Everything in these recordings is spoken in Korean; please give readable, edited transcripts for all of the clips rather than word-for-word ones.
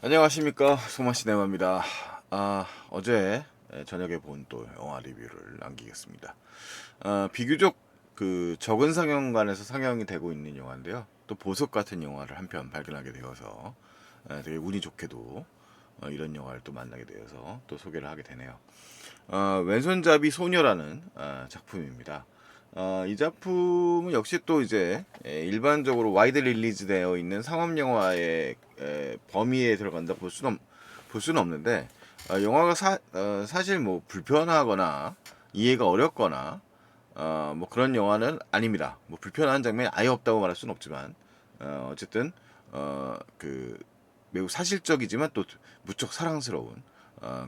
안녕하십니까, 소마시네마입니다. 어제 저녁에 본 또 영화 리뷰를 남기겠습니다. 비교적 적은 상영관에서 상영이 되고 있는 영화인데요. 또 보석 같은 영화를 한 편 발견하게 되어서 되게 운이 좋게도 이런 영화를 또 만나게 되어서 또 소개를 하게 되네요. 왼손잡이 소녀라는 작품입니다. 이 작품은 역시 또 이제 일반적으로 와이드 릴리즈 되어 있는 상업 영화의 범위에 들어간다 볼 수는 없는데, 영화가 사실 뭐 불편하거나 이해가 어렵거나 뭐 그런 영화는 아닙니다. 뭐 불편한 장면이 아예 없다고 말할 수는 없지만, 어쨌든 그 매우 사실적이지만 또 무척 사랑스러운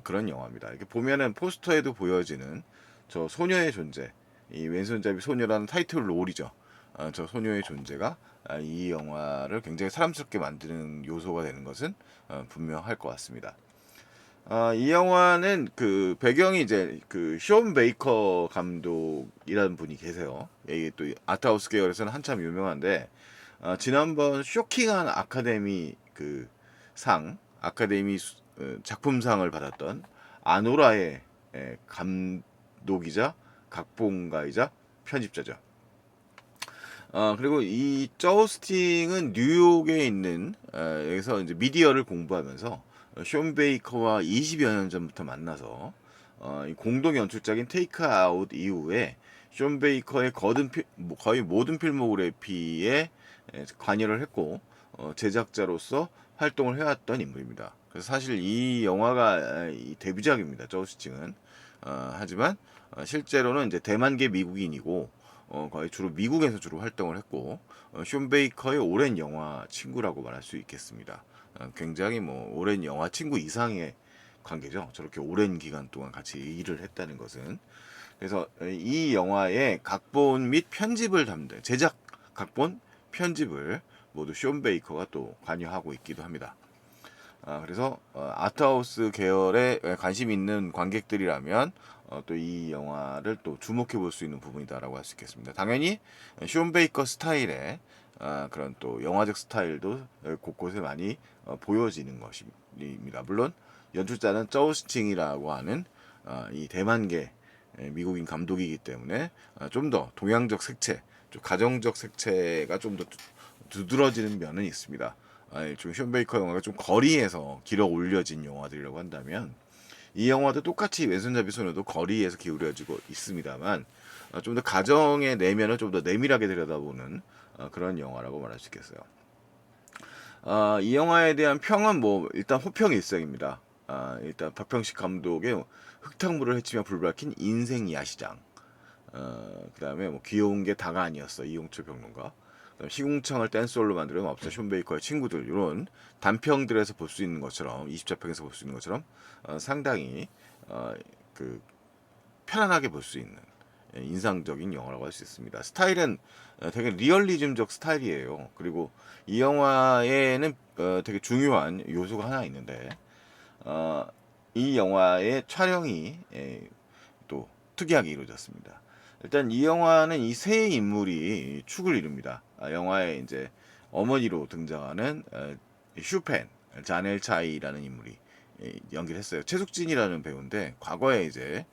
그런 영화입니다. 이렇게 보면은 포스터에도 보여지는 저 소녀의 존재, 이 왼손잡이 소녀라는 타이틀 롤이죠. 저 소녀의 존재가 이 영화를 굉장히 사람스럽게 만드는 요소가 되는 것은 분명할 것 같습니다. 이 영화는 그 배경이 이제 그숀 베이커 감독이라는 분이 계세요. 이게 또 아트하우스 계열에서는 한참 유명한데, 지난번 쇼킹한 아카데미 작품상을 받았던 아노라의 감독이자 각본가이자 편집자죠. 그리고 이 저스팅은 뉴욕에 있는 여기서 이제 미디어를 공부하면서 쇼 베이커와 20여 년 전부터 만나서 이 공동 연출작인 테이크 아웃 이후에 쇼 베이커의 거의 모든 필모그래피에 관여를 했고 제작자로서 활동을 해왔던 인물입니다. 그래서 사실 이 영화가 이 데뷔작입니다. 저스팅은. 하지만 실제로는 이제 대만계 미국인이고 거의 주로 미국에서 주로 활동을 했고, 숀 베이커의 오랜 영화 친구라고 말할 수 있겠습니다. 굉장히 뭐 오랜 영화 친구 이상의 관계죠. 저렇게 오랜 기간 동안 같이 일을 했다는 것은. 그래서 이 영화의 각본 및 편집을 담당, 제작, 각본, 편집을 모두 숀 베이커가 또 관여하고 있기도 합니다. 그래서 아트하우스 계열에 관심 있는 관객들이라면 또 이 영화를 또 주목해 볼 수 있는 부분이다라고 할 수 있겠습니다. 당연히 숀 베이커 스타일의 그런 또 영화적 스타일도 곳곳에 많이 보여지는 것입니다. 물론 연출자는 저우스팅이라고 하는 이 대만계 미국인 감독이기 때문에 좀 더 동양적 색채, 좀 가정적 색채가 좀 더 두드러지는 면은 있습니다. 좀숀 베이커 영화가 좀 거리에서 길어 올려진 영화들이라고 한다면, 이 영화도 똑같이 왼손잡이 소녀도 거리에서 기울여지고 있습니다만, 좀 더 가정의 내면을 좀 더 내밀하게 들여다보는 그런 영화라고 말할 수 있겠어요. 이 영화에 대한 평은 뭐 일단 호평 일색입니다. 일단 박병식 감독의 흙탕물을 헤치며 불밝힌 인생 야시장, 그다음에 뭐 귀여운 게 다가 아니었어, 이용철 평론가. 그다음 시궁창을 댄스홀로 만드는 업자 숀 베이커의 친구들, 이런 단평들에서 볼 수 있는 것처럼, 20자평에서 볼 수 있는 것처럼 상당히 어, 그 편안하게 볼 수 있는 인상적인 영화라고 할 수 있습니다. 스타일은 되게 리얼리즘적 스타일이에요. 그리고 이 영화에는 되게 중요한 요소가 하나 있는데, 어, 이 영화의 촬영이 또 특이하게 이루어졌습니다. 일단 이 영화는 이 세 인물이 축을 이룹니다. 영화에 이제 어머니로 등장하는 슈펜, 자넬 차이라는 인물이 연기를 했어요. 최숙진이라는 배우인데, 과거에 이제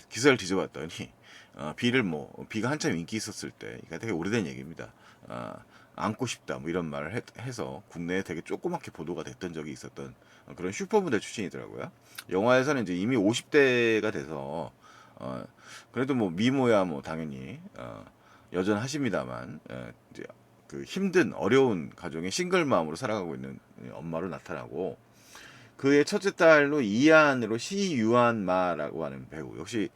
기사를 뒤져봤더니 비가 한참 인기 있었을 때, 이게 되게 오래된 얘기입니다. 안고 싶다 뭐 이런 말을 해서 국내에 되게 조그맣게 보도가 됐던 적이 있었던 그런 슈퍼모델 출신이더라고요. 영화에서는 이제 이미 50대가 돼서 그래도 뭐 미모야 뭐 당연히 여전하십니다만, 이제 힘든 어려운 가정의 싱글맘으로 살아가고 있는 엄마로 나타나고, 그의 첫째 딸로 이안으로 시유안마라고 하는 배우, 역시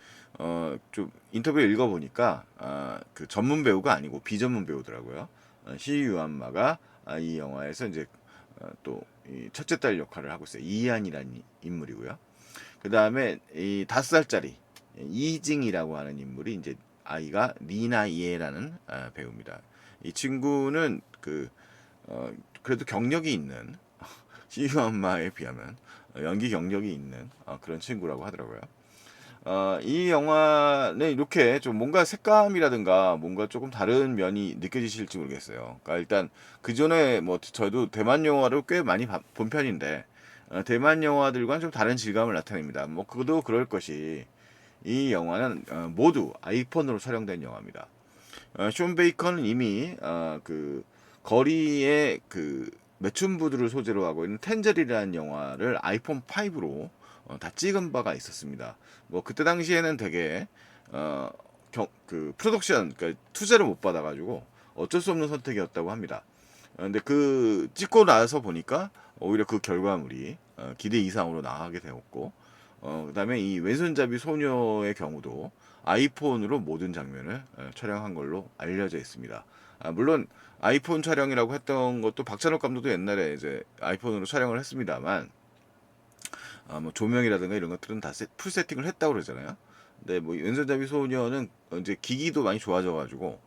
좀 인터뷰를 읽어보니까 그 전문 배우가 아니고 비전문 배우더라고요. 시유안마가 이 영화에서 이제 또이 첫째 딸 역할을 하고 있어요. 이안이라는 인물이고요. 그 다음에 이 5살짜리 이징이라고 하는 인물이 이제 아이가 리나 이에라는 배우입니다. 이 친구는 그래도 경력이 있는 시유 엄마에 비하면 연기 경력이 있는 그런 친구라고 하더라고요. 이 영화는 이렇게 좀 뭔가 색감이라든가 뭔가 조금 다른 면이 느껴지실지 모르겠어요. 그러니까 일단 그 전에 뭐 저도 대만 영화를 꽤 많이 본 편인데, 대만 영화들과는 좀 다른 질감을 나타냅니다. 뭐 그것도 그럴 것이 이 영화는 모두 아이폰으로 촬영된 영화입니다. 쇼 베이컨은 이미 그 거리의 그 매춘부들을 소재로 하고 있는 텐저리라는 영화를 아이폰 5로 다 찍은 바가 있었습니다. 뭐 그때 당시에는 되게 어, 그 프로덕션, 그러니까 투자를 못 받아가지고 어쩔 수 없는 선택이었다고 합니다. 근데 그 찍고 나서 보니까 오히려 그 결과물이 기대 이상으로 나가게 되었고, 그다음에 이 왼손잡이 소녀의 경우도 아이폰으로 모든 장면을 촬영한 걸로 알려져 있습니다. 물론 아이폰 촬영이라고 했던 것도 박찬욱 감독도 옛날에 이제 아이폰으로 촬영을 했습니다만, 뭐 조명이라든가 이런 것들은 다 풀 세팅을 했다고 그러잖아요. 근데 뭐 왼손잡이 소녀는 이제 기기도 많이 좋아져가지고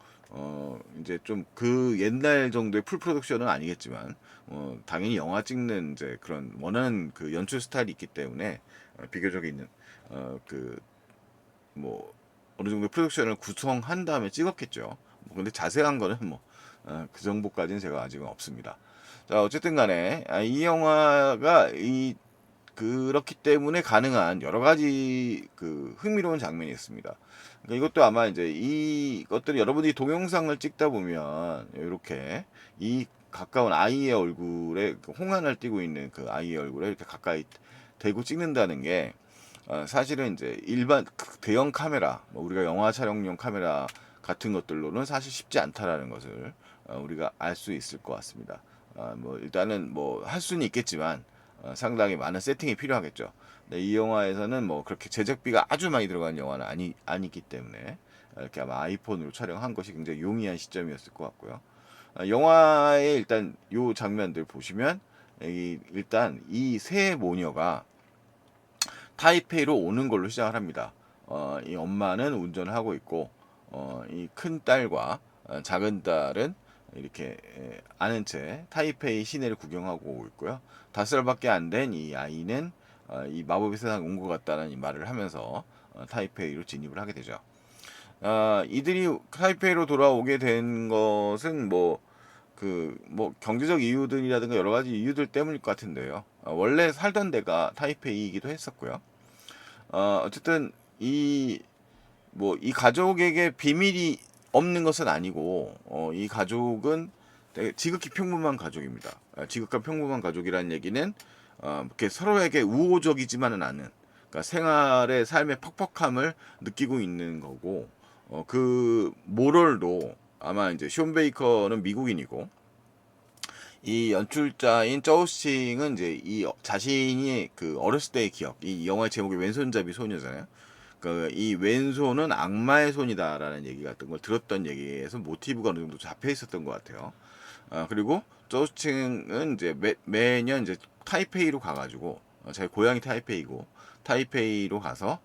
이제 좀 그 옛날 정도의 풀 프로덕션은 아니겠지만 당연히 영화 찍는 이제 그런 원하는 그 연출 스타일이 있기 때문에 비교적 있는 그 뭐 어느 정도 프로덕션을 구성한 다음에 찍었겠죠. 뭐 근데 자세한 거는 뭐 그 정보까지는 제가 아직은 없습니다. 자, 어쨌든 간에 이 영화가 이 그렇기 때문에 가능한 여러 가지 그 흥미로운 장면이 있습니다. 그러니까 이것도 아마 이제 이것들이 여러분들이 동영상을 찍다 보면 이렇게 이 가까운 아이의 얼굴에 그 홍안을 띄고 있는 그 아이의 얼굴에 이렇게 가까이 대고 찍는다는 게 사실은 이제 일반 대형 카메라, 뭐 우리가 영화 촬영용 카메라 같은 것들로는 사실 쉽지 않다라는 것을 우리가 알 수 있을 것 같습니다. 뭐 일단은 뭐 할 수는 있겠지만 상당히 많은 세팅이 필요하겠죠. 근데 이 영화에서는 뭐 그렇게 제작비가 아주 많이 들어간 영화는 아니기 때문에 이렇게 아마 아이폰으로 촬영한 것이 굉장히 용이한 시점이었을 것 같고요. 영화의 일단 요 장면들 보시면 일단 이 세 모녀가 타이페이로 오는 걸로 시작을 합니다. 이 엄마는 운전을 하고 있고, 이 큰 딸과 작은 딸은 이렇게 아는 채 타이페이 시내를 구경하고 오고 있고요. 5살밖에 안 된 이 아이는 이 마법의 세상 온 것 같다는 이 말을 하면서 타이페이로 진입을 하게 되죠. 이들이 타이페이로 돌아오게 된 것은 뭐 경제적 이유들이라든가 여러 가지 이유들 때문일 것 같은데요. 원래 살던 데가 타이페이이기도 했었고요. 어쨌든 이 가족에게 비밀이 없는 것은 아니고 이 가족은 되게 지극히 평범한 가족입니다. 지극한 평범한 가족이라는 얘기는 이렇게 서로에게 우호적이지만은 않은, 그러니까 생활의 삶의 퍽퍽함을 느끼고 있는 거고, 그 모럴도 아마 이제 쇼 베이커는 미국인이고 이 연출자인 저우싱은 이제 이 자신이 그 어렸을 때의 기억, 이 영화의 제목이 왼손잡이 소녀잖아요. 그 이 왼손은 악마의 손이다라는 얘기 같은 걸 들었던 얘기에서 모티브가 어느 정도 잡혀 있었던 것 같아요. 그리고 저우싱은 이제 매년 이제 타이페이로 가가지고 제 고향이 타이페이고 타이페이로 가서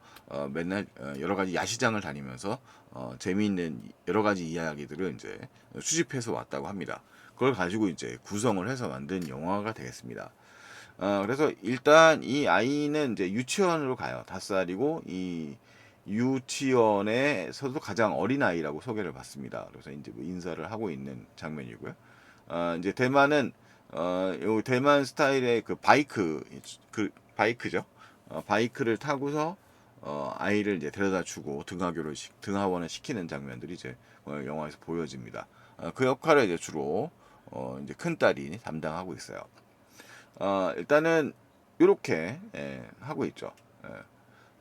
맨날 여러 가지 야시장을 다니면서 재미있는 여러 가지 이야기들을 이제 수집해서 왔다고 합니다. 그걸 가지고 이제 구성을 해서 만든 영화가 되겠습니다. 그래서 일단 이 아이는 이제 유치원으로 가요. 5살이고 이 유치원에서도 가장 어린 아이라고 소개를 받습니다. 그래서 이제 뭐 인사를 하고 있는 장면이고요. 이제 대만은 요 대만 스타일의 그 바이크죠. 바이크를 타고서 아이를 이제 데려다 주고 등하원을 시키는 장면들이 이제 영화에서 보여집니다. 그 역할을 이제 주로 이제 큰 딸이 담당하고 있어요. 일단은 이렇게 하고 있죠. 예.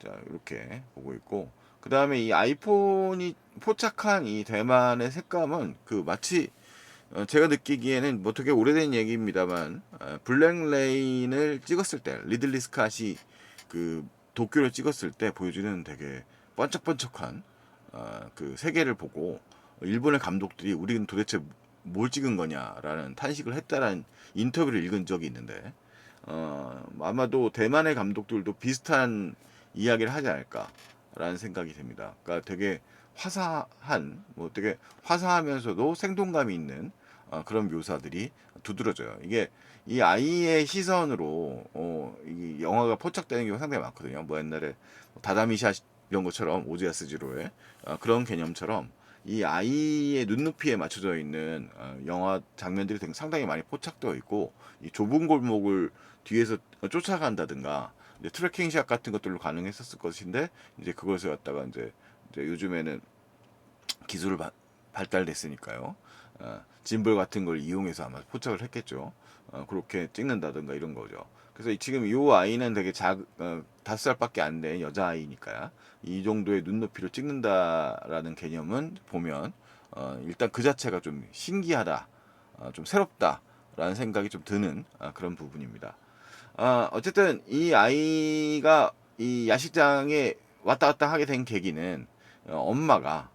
자, 이렇게 보고 있고, 그 다음에 이 아이폰이 포착한 이 대만의 색감은 그 마치 제가 느끼기에는 뭐 되게 오래된 얘기입니다만 블랙 레인을 찍었을 때 리들리 스캇이 그 도쿄를 찍었을 때 보여주는 되게 번쩍번쩍한 그 세계를 보고 일본의 감독들이 우리는 도대체 뭘 찍은 거냐라는 탄식을 했다라는 인터뷰를 읽은 적이 있는데 아마도 대만의 감독들도 비슷한 이야기를 하지 않을까라는 생각이 듭니다. 그러니까 되게 화사한, 뭐 되게 화사하면서도 생동감이 있는 그런 묘사들이 두드러져요. 이게 이 아이의 시선으로 이 영화가 포착되는 경우가 상당히 많거든요. 뭐 옛날에 다다미샷 이런 것처럼 오즈야스지로의 그런 개념처럼 이 아이의 눈높이에 맞춰져 있는 영화 장면들이 상당히 많이 포착되어 있고 이 좁은 골목을 뒤에서 쫓아간다든가 이제 트래킹샷 같은 것들로 가능했었을 것인데 이제 그것을 갖다가 이제 요즘에는 기술을 발달됐으니까요. 짐벌 같은 걸 이용해서 아마 포착을 했겠죠. 그렇게 찍는다든가 이런 거죠. 그래서 지금 이 아이는 되게 5살밖에 안 된 여자아이니까 이 정도의 눈높이로 찍는다라는 개념은 보면 일단 그 자체가 좀 신기하다, 좀 새롭다라는 생각이 좀 드는 그런 부분입니다. 어쨌든 이 아이가 이 야시장에 왔다 갔다 하게 된 계기는 엄마가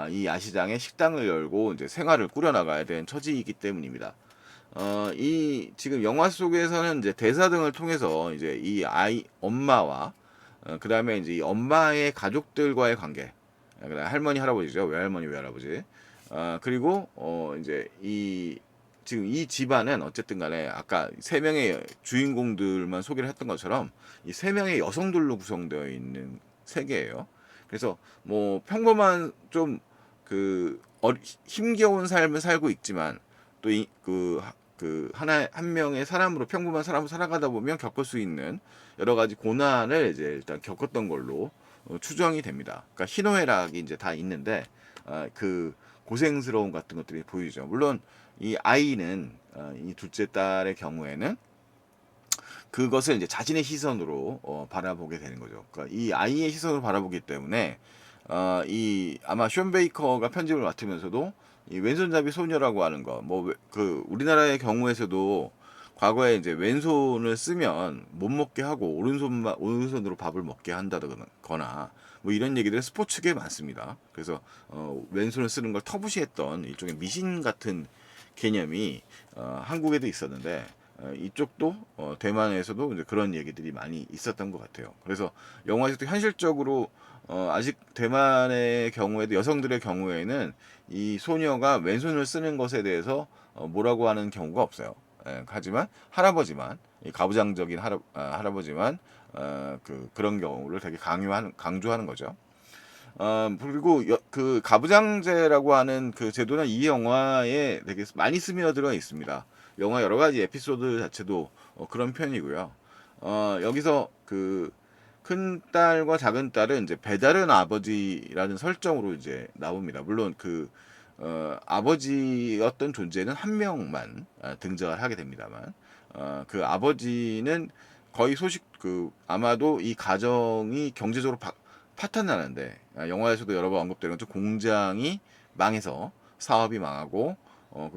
이 야시장에 식당을 열고 이제 생활을 꾸려나가야 되는 처지이기 때문입니다. 이 지금 영화 속에서는 이제 대사 등을 통해서 이제 이 아이 엄마와 그 다음에 이제 이 엄마의 가족들과의 관계, 그다음에 할머니 할아버지죠, 외할머니 외할아버지, 그리고 이제 이 지금 이 집안은 어쨌든 간에 아까 세 명의 주인공들만 소개를 했던 것처럼 이 세 명의 여성들로 구성되어 있는 세계예요. 그래서 뭐 평범한 좀 그 힘겨운 삶을 살고 있지만 또 그 하나 한 명의 사람으로 평범한 사람으로 살아가다 보면 겪을 수 있는 여러 가지 고난을 이제 일단 겪었던 걸로 추정이 됩니다. 그러니까 희노애락이 이제 다 있는데 그 고생스러움 같은 것들이 보이죠. 물론 이 아이는 이 둘째 딸의 경우에는 그것을 이제 자신의 시선으로 바라보게 되는 거죠. 그러니까 이 아이의 시선으로 바라보기 때문에 이 아마 숀 베이커가 편집을 맡으면서도 이 왼손잡이 소녀라고 하는 거, 뭐 그 우리나라의 경우에서도 과거에 이제 왼손을 쓰면 못 먹게 하고 오른손으로 밥을 먹게 한다거나 뭐 이런 얘기들은 스포츠계에 많습니다. 그래서 왼손을 쓰는 걸 터부시했던 일종의 미신 같은 개념이 한국에도 있었는데 이쪽도 대만에서도 이제 그런 얘기들이 많이 있었던 것 같아요. 그래서 영화에서도 현실적으로 아직 대만의 경우에도 여성들의 경우에는 이 소녀가 왼손을 쓰는 것에 대해서 뭐라고 하는 경우가 없어요. 하지만 할아버지만 이 가부장적인 할아버지만 그런 경우를 되게 강조하는 거죠. 그리고 그 가부장제라고 하는 그 제도는 이 영화에 되게 많이 스며들어 있습니다. 영화 여러 가지 에피소드 자체도 그런 편이고요. 여기서 그 큰 딸과 작은 딸은 이제 배다른 아버지라는 설정으로 이제 나옵니다. 물론 그 아버지였던 존재는 한 명만 등장을 하게 됩니다만, 그 아버지는 거의 아마도 이 가정이 경제적으로 파탄나는데, 영화에서도 여러 번 언급되는 것처럼 공장이 망해서 사업이 망하고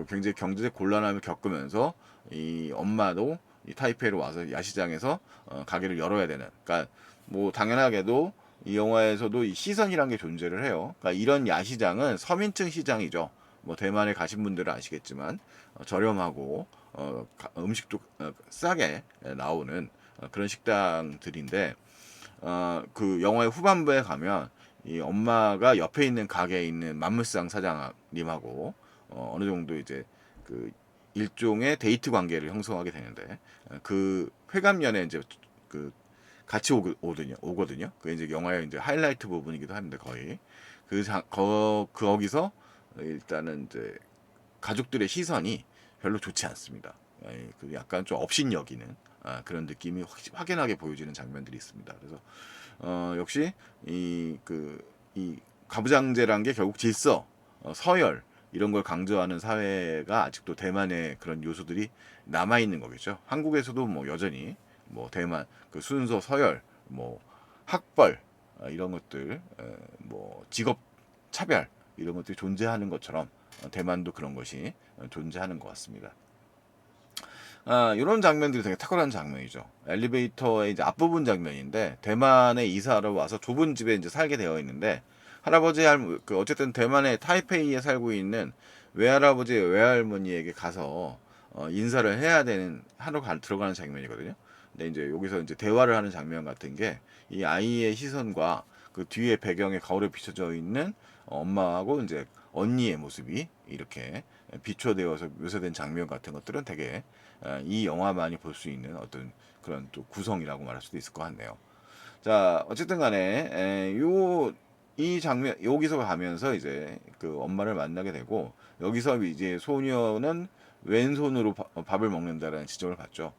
굉장히 경제적 곤란함을 겪으면서 이 엄마도 이 타이페이로 와서 야시장에서 가게를 열어야 되는, 그러니까 뭐 당연하게도 이 영화에서도 이 시선이란 게 존재를 해요. 그러니까 이런 야시장은 서민층 시장이죠. 뭐 대만에 가신 분들은 아시겠지만 저렴하고 음식도 싸게 나오는 그런 식당들인데, 그 영화의 후반부에 가면 이 엄마가 옆에 있는 가게에 있는 만물상 사장님하고 어느 정도 이제 그 일종의 데이트 관계를 형성하게 되는데, 그 회감연에 이제 그 같이 오거든요. 그게 이제 영화의 이제 하이라이트 부분이기도 합니다. 거의 거기서 일단은 이제 가족들의 시선이 별로 좋지 않습니다. 그 약간 좀 업신여기는 그런 느낌이 확연하게 보여지는 장면들이 있습니다. 그래서 역시 이 가부장제란 게 결국 질서, 서열 이런 걸 강조하는 사회가 아직도 대만의 그런 요소들이 남아 있는 거겠죠. 한국에서도 뭐 여전히 뭐 대만 그 순서, 서열, 뭐 학벌 이런 것들, 뭐 직업 차별 이런 것들이 존재하는 것처럼 대만도 그런 것이 존재하는 것 같습니다. 이런 장면들이 되게 탁월한 장면이죠. 엘리베이터의 이제 앞부분 장면인데, 대만에 이사를 와서 좁은 집에 이제 살게 되어 있는데, 어쨌든 대만의 타이페이에 살고 있는 외할아버지, 외할머니에게 가서 인사를 해야 되는 하러 들어가는 장면이거든요. 근데 이제 여기서 이제 대화를 하는 장면 같은 게 이 아이의 시선과 그 뒤에 배경에 거울에 비춰져 있는 엄마하고 이제 언니의 모습이 이렇게 비춰되어서 묘사된 장면 같은 것들은 되게 이 영화만이 볼 수 있는 어떤 그런 또 구성이라고 말할 수도 있을 것 같네요. 자, 어쨌든 간에 이 장면 여기서 가면서 이제 그 엄마를 만나게 되고, 여기서 이제 소녀는 왼손으로 밥을 먹는다라는 지적을 받죠.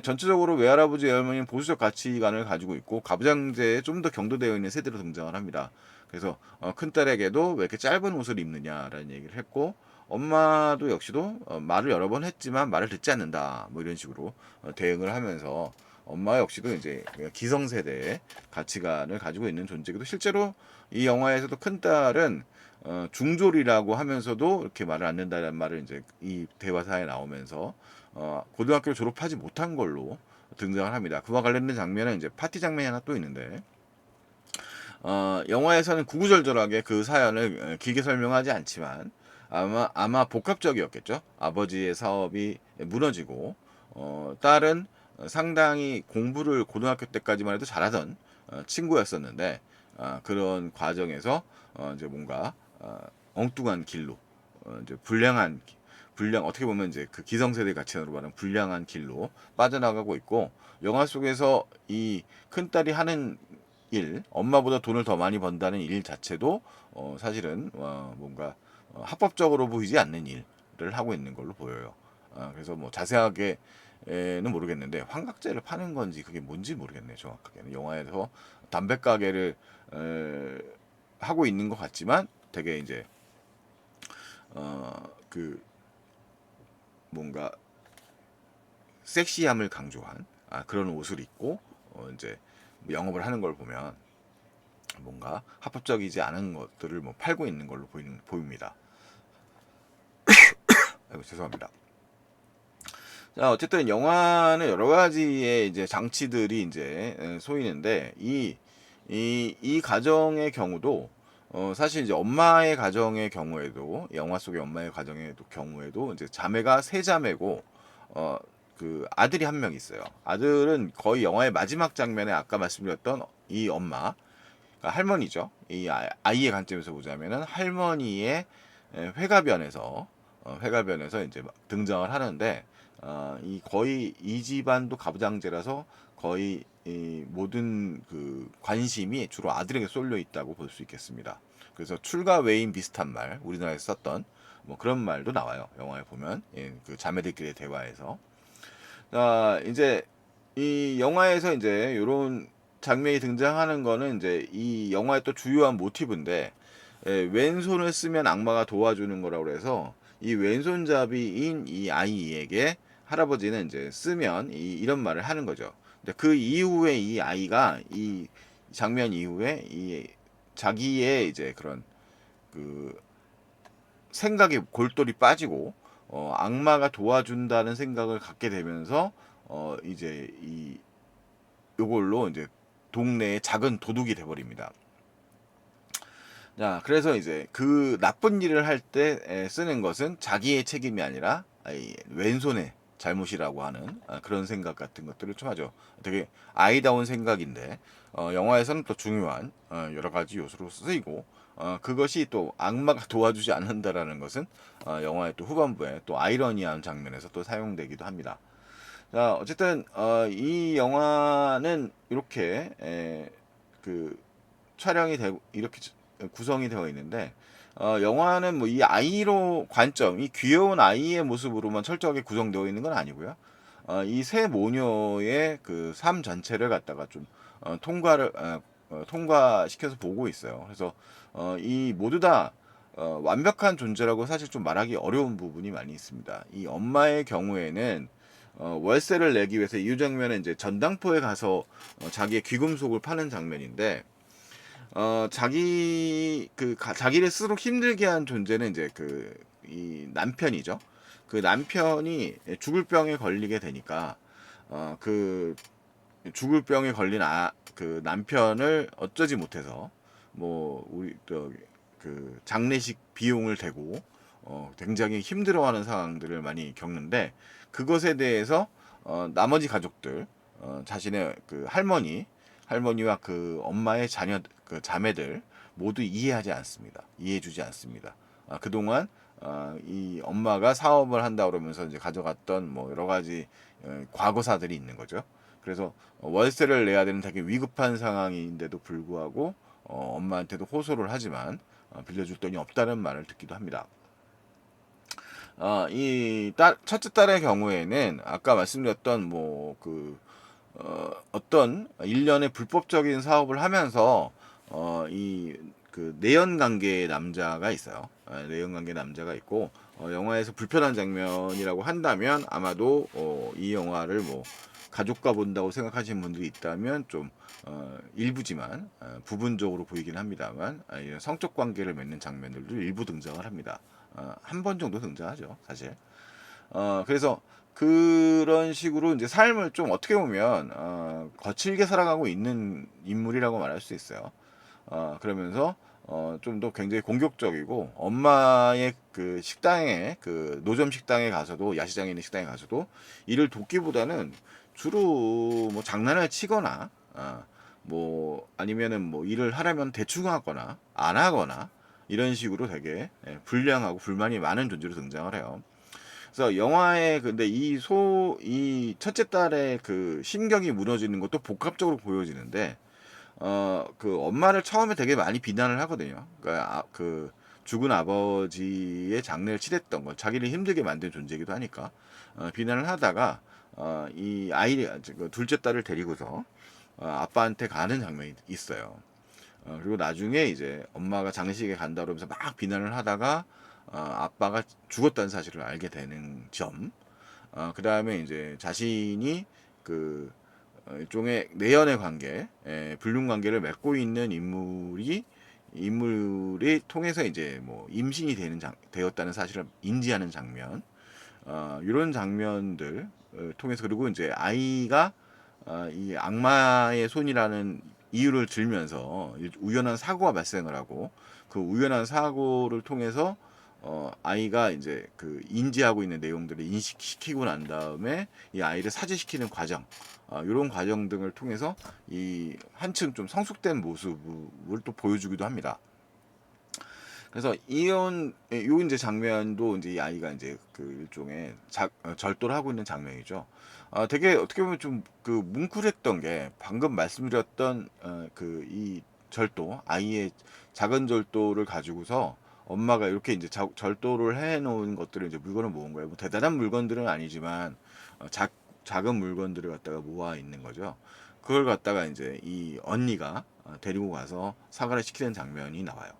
전체적으로 외할아버지 외할머니는 보수적 가치관을 가지고 있고 가부장제에 좀 더 경도되어 있는 세대로 등장을 합니다. 그래서 큰딸에게도 왜 이렇게 짧은 옷을 입느냐라는 얘기를 했고 엄마도 역시도 말을 여러 번 했지만 말을 듣지 않는다 뭐 이런 식으로 대응을 하면서 엄마 역시도 이제 기성세대의 가치관을 가지고 있는 존재기도 실제로 이 영화에서도 큰딸은 중졸이라고 하면서도 이렇게 말을 안 듣는다는 말을 이제 이 대화사에 나오면서 고등학교를 졸업하지 못한 걸로 등장을 합니다. 그와 관련된 장면은 이제 파티 장면이 하나 또 있는데 영화에서는 구구절절하게 그 사연을 길게 설명하지 않지만 아마 복합적이었겠죠. 아버지의 사업이 무너지고 딸은 상당히 공부를 고등학교 때까지만 해도 잘하던 친구였었는데 그런 과정에서 이제 뭔가 엉뚱한 길로 이제 불량 어떻게 보면 이제 그 기성세대 가치관으로 말하는 불량한 길로 빠져나가고 있고 영화 속에서 이 큰딸이 하는 일, 엄마보다 돈을 더 많이 번다는 일 자체도 사실은 뭔가 합법적으로 보이지 않는 일을 하고 있는 걸로 보여요. 그래서 뭐 자세하게는 모르겠는데 환각제를 파는 건지 그게 뭔지 모르겠네요. 정확하게는 영화에서 담배 가게를 하고 있는 것 같지만 되게 이제 그 뭔가 섹시함을 강조한 그런 옷을 입고 이제 영업을 하는 걸 보면 뭔가 합법적이지 않은 것들을 뭐 팔고 있는 걸로 보입니다. 아이고, 죄송합니다. 자, 어쨌든 영화는 여러 가지의 이제 장치들이 이제 소이는데 이 가정의 경우도 사실 이제 엄마의 가정의 경우에도 영화 속의 엄마의 가정의 경우에도 이제 자매가 세 자매고 그 아들이 한 명 있어요. 아들은 거의 영화의 마지막 장면에 아까 말씀드렸던 이 엄마 그러니까 할머니죠. 이 아이의 관점에서 보자면은 할머니의 회가변에서 이제 등장을 하는데 이 거의 이 집안도 가부장제라서 거의 이 모든 그 관심이 주로 아들에게 쏠려 있다고 볼 수 있겠습니다. 그래서 출가 외인 비슷한 말 우리나라에서 썼던 뭐 그런 말도 나와요. 영화에 보면 그 자매들끼리의 대화에서 이제 이 영화에서 이제 이런 장면이 등장하는 거는 이제 이 영화의 또 주요한 모티브인데 왼손을 쓰면 악마가 도와주는 거라고 그래서 이 왼손잡이인 이 아이에게 할아버지는 이제 쓰면 이런 말을 하는 거죠. 근데 그 이후에 이 아이가 이 장면 이후에 이 자기의 이제 그런 그 생각에 골똘히 빠지고 악마가 도와준다는 생각을 갖게 되면서 이제 이 요걸로 이제 동네의 작은 도둑이 돼버립니다. 자, 그래서 이제 그 나쁜 일을 할 때 쓰는 것은 자기의 책임이 아니라 왼손의 잘못이라고 하는 그런 생각 같은 것들을 좀 하죠. 되게 아이다운 생각인데 영화에서는 또 중요한 여러 가지 요소로 쓰이고 그것이 또 악마가 도와주지 않는다라는 것은 영화의 또 후반부에 또 아이러니한 장면에서 또 사용되기도 합니다. 자, 어쨌든 이 영화는 이렇게 그 촬영이 되고 이렇게 구성이 되어 있는데 영화는 뭐 이 아이로 관점, 이 귀여운 아이의 모습으로만 철저하게 구성되어 있는 건 아니고요. 이 세 모녀의 그 삶 전체를 갖다가 좀 통과시켜서 보고 있어요. 그래서 이 모두 다 완벽한 존재라고 사실 좀 말하기 어려운 부분이 많이 있습니다. 이 엄마의 경우에는 월세를 내기 위해서 이 장면은 이제 전당포에 가서 자기의 귀금속을 파는 장면인데 자기를 스스로 힘들게 한 존재는 이제 이 남편이죠. 그 남편이 죽을 병에 걸리게 되니까 그 죽을 병에 걸린 그 남편을 어쩌지 못해서 뭐 우리 그 장례식 비용을 대고 굉장히 힘들어하는 상황들을 많이 겪는데 그것에 대해서 나머지 가족들 자신의 그 할머니와 그 엄마의 그 자매들 모두 이해하지 않습니다. 이해해주지 않습니다. 그동안 이 엄마가 사업을 한다 그러면서 이제 가져갔던 뭐 여러 가지 과거사들이 있는 거죠. 그래서 월세를 내야 되는 되게 위급한 상황인데도 불구하고 엄마한테도 호소를 하지만 빌려줄 돈이 없다는 말을 듣기도 합니다. 첫째 딸의 경우에는 아까 말씀드렸던 어떤 일련의 불법적인 사업을 하면서 내연 관계 남자가 있어요. 내연 관계 남자가 있고 영화에서 불편한 장면이라고 한다면 아마도 이 영화를 뭐 가족과 본다고 생각하시는 분들이 있다면 좀 일부지만 부분적으로 보이긴 합니다만 이런 성적 관계를 맺는 장면들도 일부 등장을 합니다. 한 번 정도 등장하죠, 사실. 그래서 그런 식으로 이제 삶을 좀 어떻게 보면 거칠게 살아가고 있는 인물이라고 말할 수 있어요. 그러면서 좀 더 굉장히 공격적이고 엄마의 그 식당에 그 노점 식당에 가서도 야시장에 있는 식당에 가서도 일을 돕기보다는 주로 뭐 장난을 치거나 뭐 아니면은 뭐 일을 하려면 대충 하거나 안 하거나 이런 식으로 되게 불량하고 불만이 많은 존재로 등장을 해요. 그래서 영화에 근데 이 첫째 딸의 그 심경이 무너지는 것도 복합적으로 보여지는데 그 엄마를 처음에 되게 많이 비난을 하거든요. 그러니까 죽은 아버지의 장례를 치렀던 건 자기를 힘들게 만든 존재이기도 하니까 비난을 하다가 이 아이를 그 둘째 딸을 데리고서 아빠한테 가는 장면이 있어요. 그리고 나중에 이제 엄마가 장례식에 간다 그러면서 막 비난을 하다가 아빠가 죽었다는 사실을 알게 되는 점. 그 다음에 이제 자신이 그 일종의 내연의 관계, 불륜 관계를 맺고 있는 인물이 통해서 이제 뭐 임신이 되었다는 사실을 인지하는 장면, 이런 장면들 통해서 그리고 이제 아이가 이 악마의 손이라는 이유를 들면서 우연한 사고가 발생을 하고 그 우연한 사고를 통해서 아이가 이제 그 인지하고 있는 내용들을 인식시키고 난 다음에 이 아이를 사죄시키는 과정, 이런 과정 등을 통해서 이 한층 좀 성숙된 모습을 또 보여주기도 합니다. 그래서 요 이제 장면도 이제 이 아이가 이제 그 일종의 절도를 하고 있는 장면이죠. 되게 어떻게 보면 좀 그 뭉클했던 게 방금 말씀드렸던 그 이 아이의 작은 절도를 가지고서 엄마가 이렇게 이제 절도를 해 놓은 것들을 이제 물건을 모은 거예요. 뭐 대단한 물건들은 아니지만 작은 물건들을 갖다가 모아 있는 거죠. 그걸 갖다가 이제 이 언니가 데리고 가서 사과를 시키는 장면이 나와요.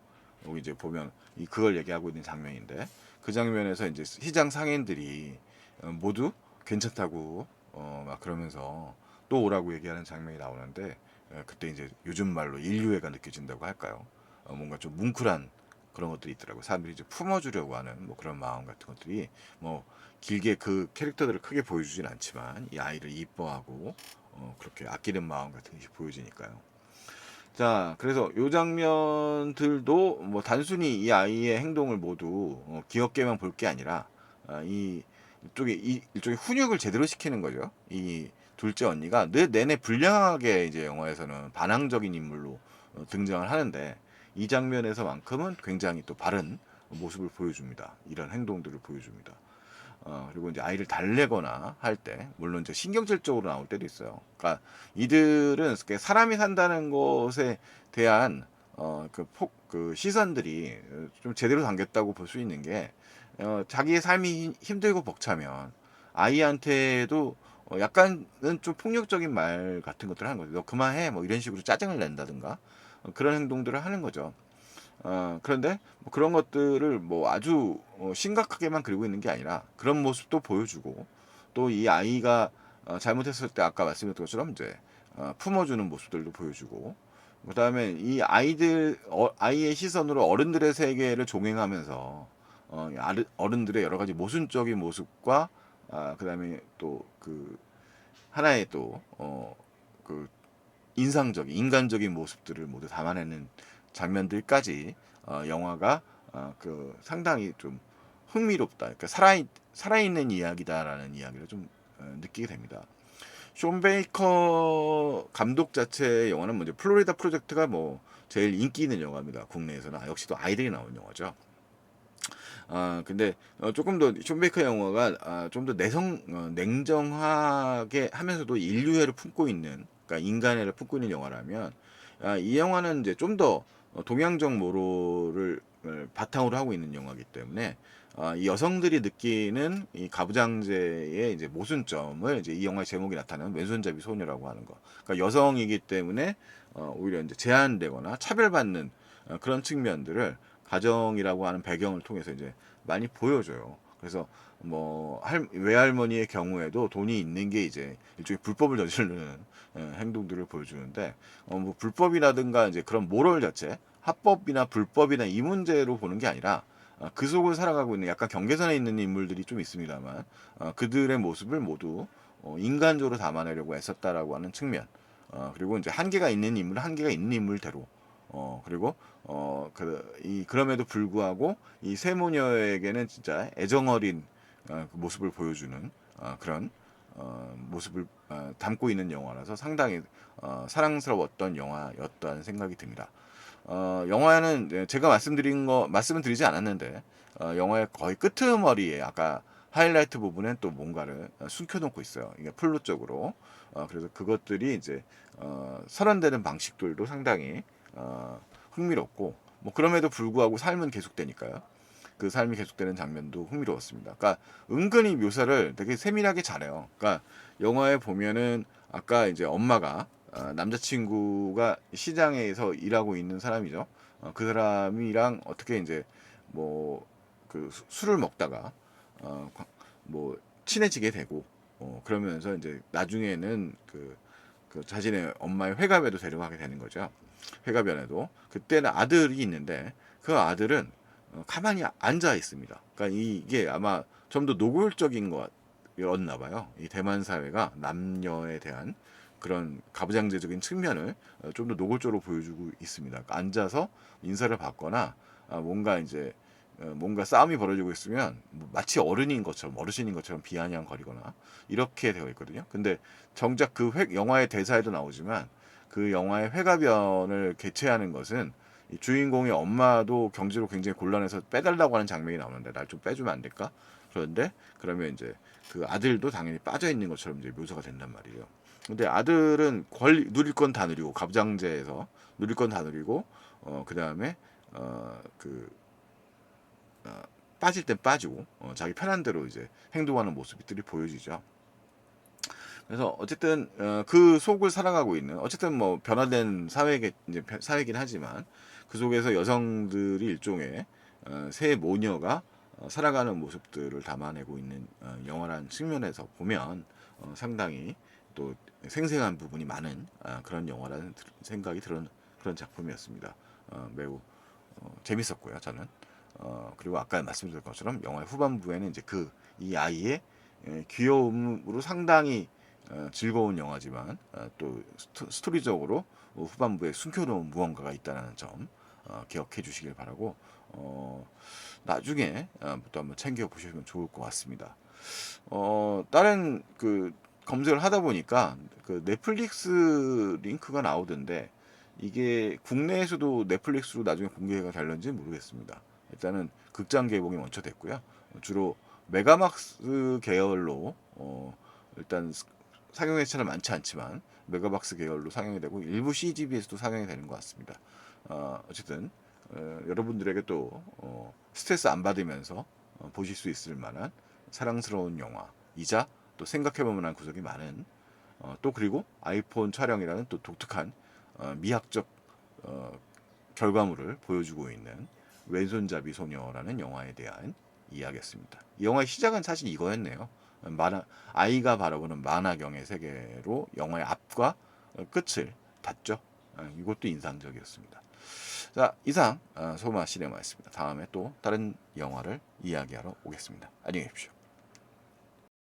여기 이제 보면 그걸 얘기하고 있는 장면인데 그 장면에서 이제 시장 상인들이 모두 괜찮다고 막 그러면서 또 오라고 얘기하는 장면이 나오는데 그때 이제 요즘 말로 인류애가 느껴진다고 할까요? 뭔가 좀 뭉클한 그런 것들이 있더라고요. 사람들이 이제 품어주려고 하는 뭐 그런 마음 같은 것들이 뭐 길게 그 캐릭터들을 크게 보여주진 않지만 이 아이를 이뻐하고 그렇게 아끼는 마음 같은 것이 보여지니까요. 자, 그래서 요 장면들도 뭐 단순히 이 아이의 행동을 모두 귀엽게만 볼 게 아니라 이 일종의 훈육을 제대로 시키는 거죠. 이 둘째 언니가 늘 내내 불량하게 이제 영화에서는 반항적인 인물로 등장을 하는데 이 장면에서만큼은 굉장히 또 바른 모습을 보여줍니다. 이런 행동들을 보여줍니다. 그리고 이제 아이를 달래거나 할 때, 물론 이제 신경질적으로 나올 때도 있어요. 그러니까 이들은 사람이 산다는 것에 대한 그 시선들이 좀 제대로 담겼다고 볼 수 있는 게, 자기의 삶이 힘들고 벅차면 아이한테도 약간은 좀 폭력적인 말 같은 것들을 하는 거죠. 너 그만해, 뭐 이런 식으로 짜증을 낸다든가 그런 행동들을 하는 거죠. 그런데 뭐 그런 것들을 뭐 아주 심각하게만 그리고 있는 게 아니라 그런 모습도 보여주고 또 이 아이가 잘못했을 때 아까 말씀드렸던 것처럼 이제 품어주는 모습들도 보여주고 그다음에 아이의 시선으로 어른들의 세계를 종행하면서 어른들의 여러 가지 모순적인 모습과 그다음에 또 그 하나의 그 인상적인 인간적인 모습들을 모두 담아내는 장면들까지 영화가 상당히 좀 흥미롭다. 그러니까 살아있는 이야기다라는 이야기를 좀 느끼게 됩니다. 쇼 베이커 감독 자체의 영화는 먼저 플로리다 프로젝트가 뭐 제일 인기 있는 영화입니다. 국내에서는 역시 또 아이들이 나온 영화죠. 근데 조금 더쇼 베이커 영화가 좀 더 냉정하게 하면서도 인류애를 품고 있는, 그러니까 인간애를 품고 있는 영화라면 이 영화는 이제 좀 더 동양적 모로를 바탕으로 하고 있는 영화이기 때문에 이 여성들이 느끼는 이 가부장제의 이제 모순점을 이제 이 영화의 제목이 나타내는 왼손잡이 소녀라고 하는 거. 그러니까 여성이기 때문에 오히려 이제 제한되거나 차별받는 그런 측면들을 가정이라고 하는 배경을 통해서 이제 많이 보여줘요. 그래서 뭐 외할머니의 경우에도 돈이 있는 게 이제 일종의 불법을 저지르는 행동들을 보여주는데 뭐 불법이라든가 이제 그런 모럴 자체, 합법이나 불법이나 이 문제로 보는 게 아니라 그 속을 살아가고 있는 약간 경계선에 있는 인물들이 좀 있습니다만 그들의 모습을 모두 인간적으로 담아내려고 애썼다라고 하는 측면. 그리고 이제 한계가 있는 인물, 한계가 있는 인물대로. 그리고 그럼에도 불구하고 이 세모녀에게는 진짜 애정어린 그 모습을 보여주는 그런 모습을 담고 있는 영화라서 상당히 사랑스러웠던 영화였다는 생각이 듭니다. 영화는 제가 말씀은 드리지 않았는데 영화의 거의 끄트머리에 아까 하이라이트 부분엔 또 뭔가를 숨겨놓고 있어요. 이게 플롯 쪽으로. 그래서 그것들이 이제 설현되는 방식들도 상당히 흥미롭고 뭐 그럼에도 불구하고 삶은 계속되니까요. 그 삶이 계속되는 장면도 흥미로웠습니다. 그러니까 은근히 묘사를 되게 세밀하게 잘해요. 그러니까 영화에 보면은 아까 이제 엄마가 남자친구가 시장에서 일하고 있는 사람이죠. 그 사람이랑 어떻게 이제 뭐 그 술을 먹다가 어, 뭐 친해지게 되고 그러면서 이제 나중에는 그 자신의 엄마의 회갑에도 데려가게 되는 거죠. 회가변에도 그때는 아들이 있는데 그 아들은 가만히 앉아 있습니다. 그러니까 이게 아마 좀 더 노골적인 것이었나 봐요. 이 대만 사회가 남녀에 대한 그런 가부장제적인 측면을 좀 더 노골적으로 보여주고 있습니다. 그러니까 앉아서 인사를 받거나 뭔가 이제 뭔가 싸움이 벌어지고 있으면 마치 어르신인 것처럼 비아냥거리거나 이렇게 되어 있거든요. 근데 정작 영화의 대사에도 나오지만 그 영화의 회가변을 개최하는 것은 이 주인공의 엄마도 경제로 굉장히 곤란해서 빼달라고 하는 장면이 나오는데 날 좀 빼주면 안 될까? 그런데 그러면 이제 그 아들도 당연히 빠져 있는 것처럼 이제 묘사가 된단 말이에요. 근데 아들은 누릴 건 다 누리고 갑장제에서 누릴 건 다 누리고 그 다음에 그 빠질 땐 빠지고 자기 편한 대로 이제 행동하는 모습들이 보여지죠. 그래서 어쨌든 그 속을 살아가고 있는 어쨌든 뭐 변화된 사회긴 하지만 그 속에서 여성들이 일종의 새 모녀가 살아가는 모습들을 담아내고 있는 영화라는 측면에서 보면 상당히 또 생생한 부분이 많은 그런 영화라는 생각이 드는 그런 작품이었습니다. 매우 재밌었고요, 저는. 그리고 아까 말씀드린 것처럼 영화의 후반부에는 이제 이 아이의 귀여움으로 상당히 즐거운 영화지만 또 스토리적으로 후반부에 숨겨놓은 무언가가 있다는 점 기억해 주시길 바라고 나중에 또 한번 챙겨 보시면 좋을 것 같습니다. 다른 검색을 하다 보니까 그 넷플릭스 링크가 나오던데 이게 국내에서도 넷플릭스로 나중에 공개가 될런지 모르겠습니다. 일단은 극장 개봉이 먼저 됐고요. 주로 메가막스 계열로 일단 상영 회차는 많지 않지만 메가박스 계열로 상영이 되고 일부 CGV에서도 상영이 되는 것 같습니다. 어쨌든 여러분들에게 또 스트레스 안 받으면서 보실 수 있을 만한 사랑스러운 영화이자 또 생각해볼 만한 구석이 많은 또 그리고 아이폰 촬영이라는 또 독특한 미학적 어, 결과물을 보여주고 있는 왼손잡이 소녀라는 영화에 대한 이야기였습니다. 이 영화의 시작은 사실 이거였네요. 아이가 바라보는 만화경의 세계로 영화의 앞과 끝을 닫죠. 이것도 인상적이었습니다. 자, 이상 소마 시네마였습니다. 다음에 또 다른 영화를 이야기하러 오겠습니다. 안녕히 계십시오.